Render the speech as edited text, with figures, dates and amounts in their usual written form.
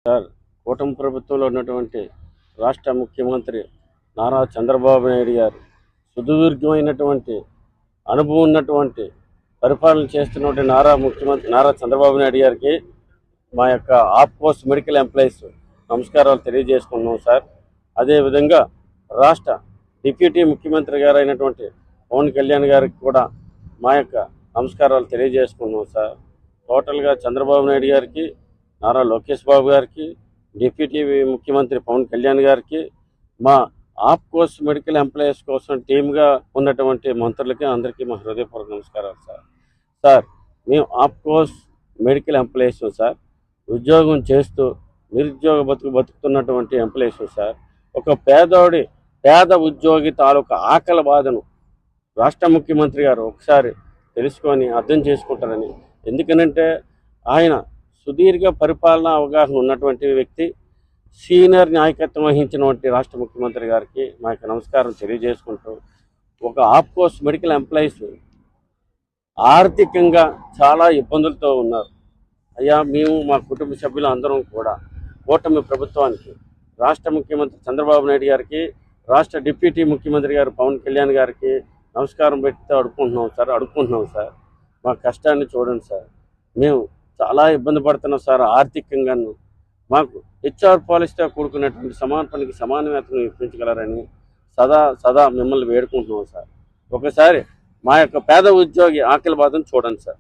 Sir, కూటమి ప్రభుత్వంలో ఉన్నటువంటి రాష్ట్ర ముఖ్యమంత్రి నారా చంద్రబాబు నాయుడు గారు సుదీర్ఘమైనటువంటి అనుభవం ఉన్నటువంటి పరిపాలన చేస్తున్నటువంటి నారా చంద్రబాబు నాయుడు గారికి మా యొక్క ఆఫ్కోర్స్ మెడికల్ ఎంప్లాయీస్ నమస్కారాలు తెలియజేసుకున్నాం సార్. అదేవిధంగా రాష్ట్ర డిప్యూటీ ముఖ్యమంత్రి గారు అయినటువంటి పవన్ కళ్యాణ్ గారికి కూడా మా యొక్క నమస్కారాలు తెలియజేసుకున్నాం సార్. టోటల్గా చంద్రబాబు నాయుడు గారికి, నారా లోకేష్ బాబు గారికి, డిప్యూటీ ముఖ్యమంత్రి పవన్ కళ్యాణ్ గారికి, మా ఆఫ్కోర్స్ మెడికల్ ఎంప్లాయీస్ కోసం టీమ్గా ఉన్నటువంటి మంత్రులకి అందరికీ మా హృదయపూర్వక నమస్కారాలు సార్. సార్, మేము ఆఫ్కోర్స్ మెడికల్ ఎంప్లాయీస్ సార్. ఉద్యోగం చేస్తూ నిరుద్యోగ బతుకుతున్నటువంటి ఎంప్లాయీస్ సార్. ఒక పేద ఉద్యోగి తాలూకా ఆకలి బాధను రాష్ట్ర ముఖ్యమంత్రి గారు ఒకసారి తెలుసుకొని అర్థం చేసుకుంటారని. ఎందుకనంటే ఆయన సుదీర్ఘ పరిపాలనా అవగాహన ఉన్నటువంటి వ్యక్తి, సీనియర్ నాయకత్వం వహించినటువంటి రాష్ట్ర ముఖ్యమంత్రి గారికి మా యొక్క నమస్కారం తెలియజేసుకుంటూ, ఒక ఆఫ్కోర్స్ మెడికల్ ఎంప్లాయీస్ ఆర్థికంగా చాలా ఇబ్బందులతో ఉన్నారు. అయ్యా, మేము మా కుటుంబ సభ్యులు అందరం కూడా కూటమి ప్రభుత్వానికి, రాష్ట్ర ముఖ్యమంత్రి చంద్రబాబు నాయుడు గారికి, రాష్ట్ర డిప్యూటీ ముఖ్యమంత్రి గారు పవన్ కళ్యాణ్ గారికి నమస్కారం పెట్టి అడుక్కుంటున్నాం సార్. మా కష్టాన్ని చూడండి సార్. మేము చాలా ఇబ్బంది పడుతున్నాం సార్. ఆర్థికంగాను మాకు హెచ్ఆర్ పాలసీతో కూడుకున్నటువంటి సమాన పనికి సమాన వేతనం ఇప్పించగలరని సదా మిమ్మల్ని వేడుకుంటున్నాం సార్. ఒకసారి మా యొక్క పేద ఉద్యోగి ఆకలి బాధను చూడండి సార్.